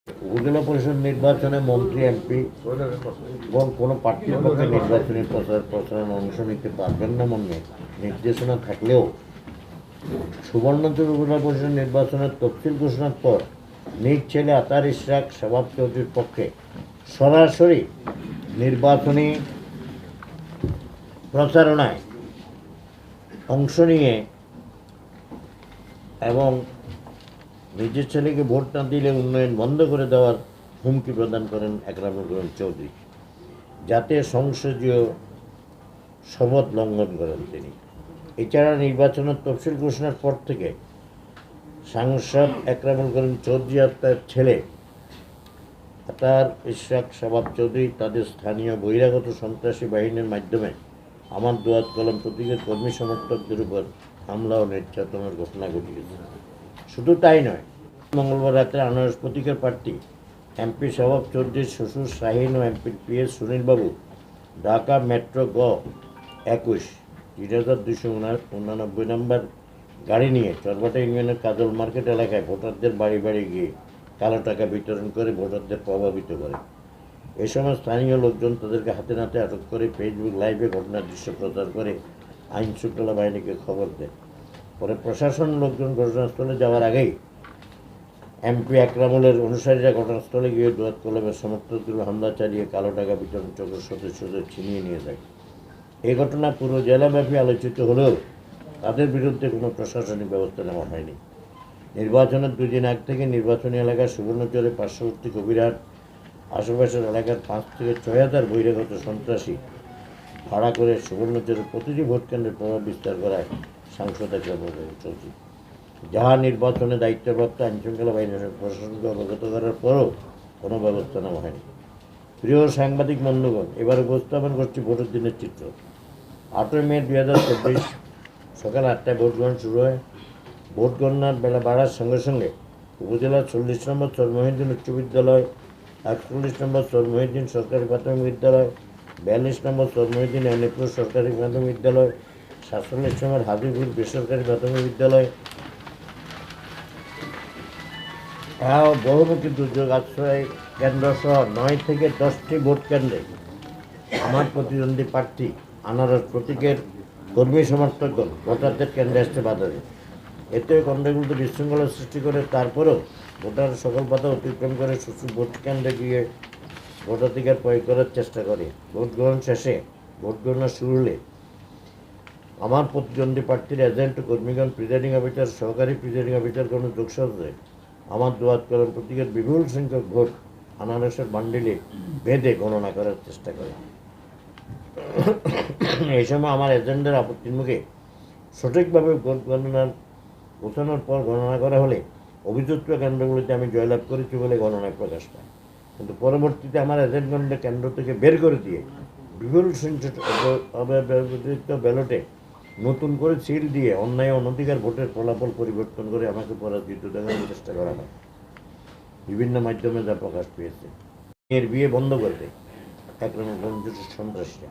উপজেলা পরিষদ নির্বাচনে মন্ত্রী এমপি এবং কোনো প্রার্থীর পক্ষে নির্বাচনী প্রচারণা অংশ নিতে পারবেন না মর্মে নির্দেশনা থাকলেও সুবর্ণচর উপজেলা পরিষদ নির্বাচনের তফসিল ঘোষণার পর নিজ ছেলে আতার ইশরাক শাবাব চৌধুরীর পক্ষে সরাসরি নির্বাচনী প্রচারণায় অংশ নিয়ে এবং নিজের ছেলেকে ভোট না দিলে উন্নয়ন বন্ধ করে দেওয়ার হুমকি প্রদান করেন একরামুল করিম চৌধুরী, যাতে সংসদীয় শপথ লঙ্ঘন করেন তিনি। এছাড়া নির্বাচনের তফসিল ঘোষণার পর থেকে সাংসদ একরামুল করিম চৌধুরী আর তার ছেলে আতার ইশরাক শাবাব চৌধুরী তাদের স্থানীয় বহিরাগত সন্ত্রাসী বাহিনীর মাধ্যমে আমার দোয়াত কলম প্রতীকের কর্মী সমর্থকদের উপর হামলা ও নির্যাতনের ঘটনা ঘটিয়েছে। শুধু তাই নয়, মঙ্গলবার রাতে আনারস প্রতীকের প্রার্থী এমপি শাবাব চৌধুরীর শ্বশুর শাহিন ও এমপির পিএস সুনীলবাবু ঢাকা মেট্রো গ 21 3289 নম্বর গাড়ি নিয়ে চরবাটা ইউনিয়নের কাজল মার্কেট এলাকায় ভোটারদের বাড়ি বাড়ি গিয়ে কালো টাকা বিতরণ করে ভোটারদের প্রভাবিত করে। এ সময় স্থানীয় লোকজন তাদেরকে হাতে নাতে আটক করে ফেসবুক লাইভে ঘটনার দৃশ্য প্রচার করে আইন শৃঙ্খলা বাহিনীকে খবর দেয়। পরে প্রশাসন লোকজন ঘটনাস্থলে যাওয়ার আগেই এমপি একরামুলের অনুসারীরা ঘটনাস্থলে গিয়ে দোয়াত কলমের সমর্থকদের হামলা চালিয়ে কালো টাকা বিতরণ চক্রের সদস্যদের ছিনিয়ে নিয়ে যায়। এই ঘটনা পুরো জেলাব্যাপী আলোচিত হলেও তাদের বিরুদ্ধে কোনো প্রশাসনিক ব্যবস্থা নেওয়া হয়নি। নির্বাচনের 2 দিন আগ থেকে নির্বাচনী এলাকার সুবর্ণচরে পার্শ্ববর্তী কবিরহাট আশেপাশের এলাকার 5 থেকে 6,000 বহিরাগত সন্ত্রাসী ভাড়া করে সুবর্ণচরের প্রতিটি ভোট কেন্দ্রে প্রভাব বিস্তার করায় সাংসদ একরামুল করিম চৌধুরী, যাহা নির্বাচনে দায়িত্বপ্রাপ্ত আইনশৃঙ্খলা বাহিনীর প্রশাসনকে অবগত করার পরও কোনো ব্যবস্থা নেওয়া হয়নি। প্রিয় সাংবাদিক বন্ধুগণ, এবার উপস্থাপন করছি ভোটের দিনের চিত্র। 8 মে 2024 সকাল 8টায় ভোট গ্রহণ শুরু হয়। ভোট গণনার বেলা বাড়ার সঙ্গে সঙ্গে উপজেলার 40 নম্বর সর মহিউদ্দিন উচ্চ বিদ্যালয়, 41 নম্বর সর মহিউদ্দিন সরকারি প্রাথমিক বিদ্যালয়, 42 নম্বর সর মহিউদ্দিন এনএপুর সরকারি প্রাথমিক বিদ্যালয়, 47 নম্বর হাবিবুর বেসরকারি প্রাথমিক বিদ্যালয় বহুমুখী দুর্যোগ আশ্রয় কেন্দ্র সহ 9 থেকে 10টি ভোট কেন্দ্রে আমার প্রতিদ্বন্দ্বী প্রার্থী আনারস প্রতীকের কর্মী সমর্থকগণ ভোটারদের কেন্দ্রে আসতে বাধা দেয়। এতে কেন্দ্রগুলোতে বিশৃঙ্খলা সৃষ্টি করে তারপরেও ভোটার সকল বাধা অতিক্রম করে ভোট কেন্দ্রে গিয়ে ভোটাধিকার প্রয়োগ করার চেষ্টা করে। ভোট গ্রহণ শেষে ভোট গণনা শুরু হলে আমার প্রতিদ্বন্দ্বী প্রার্থীর এজেন্ট ও কর্মীগণ প্রিজাইডিং অফিসার, সহকারী প্রিজাইডিং অফিসারগণ যোগসাথে আমার দোয়াত কলম প্রতীকের বিপুল সংখ্যক ভোট আনারসের বান্ডিলে বেঁধে গণনা করার চেষ্টা করে। এই সময় আমার এজেন্টদের আপত্তির মুখে সঠিকভাবে ভোট গণনার পৌঁছানোর পর গণনা করা হলে অভিযুক্ত কেন্দ্রগুলিতে আমি জয়লাভ করেছি বলে গণনায় প্রকাশ পায়। কিন্তু পরবর্তীতে আমার এজেন্টগণকে কেন্দ্র থেকে বের করে দিয়ে বিপুল সংখ্যক অব্যবহৃত ব্যালটে নতুন করে সিল দিয়ে অন্যায় অনধিকার ভোটের ফলাফল পরিবর্তন করে আমাকে পরাজিত দেখানোর চেষ্টা করা হয়। বিভিন্ন মাধ্যমে যা প্রকাশ পেয়েছে, এর বিয়ে বন্ধ করতে একরামুল করিম সন্ত্রাসীরা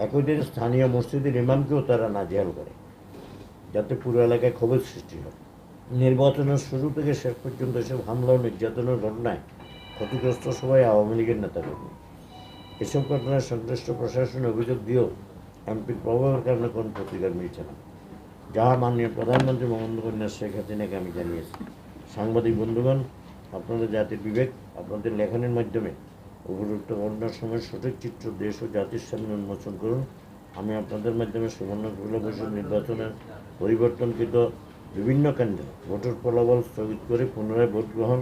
একই দিন স্থানীয় মসজিদের ইমামকেও তারা নাজেহাল করে, যাতে পুরো এলাকায় ক্ষোভের সৃষ্টি হয়। নির্বাচনের শুরু থেকে শেষ পর্যন্ত এসব হামলা ও নির্যাতনের ঘটনায় ক্ষতিগ্রস্ত সবাই আওয়ামী লীগের নেতাকর্মী। এসব ঘটনায় সংশ্লিষ্ট প্রশাসন অভিযোগ দিয়েও এমপির প্রভাবের কারণে কোনো প্রতিকার মিলছে না, যাহা মাননীয় প্রধানমন্ত্রী বঙ্গবন্ধু শেখ হাসিনাকে আমি জানিয়েছি। সাংবাদিক বন্ধুগণ, আপনাদের জাতির বিবেক আপনাদের লেখনের মাধ্যমে উপযুক্ত ঘটনার সময় সঠিক চিত্র দেশ ও জাতির সামনে উন্মোচন করুন। আমি আপনাদের মাধ্যমে সুবর্ণচর পরিষদ নির্বাচনের পরিবর্তনকৃত বিভিন্ন কেন্দ্রে ভোটের ফলাফল স্থগিত করে পুনরায় ভোট গ্রহণ,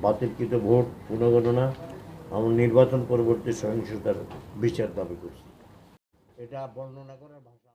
বাতিলকৃত ভোট পুনঃগণনা এবং নির্বাচন পরবর্তী সহিংসতার বিচার দাবি করছি। এটা বর্ণনা করার ভাষা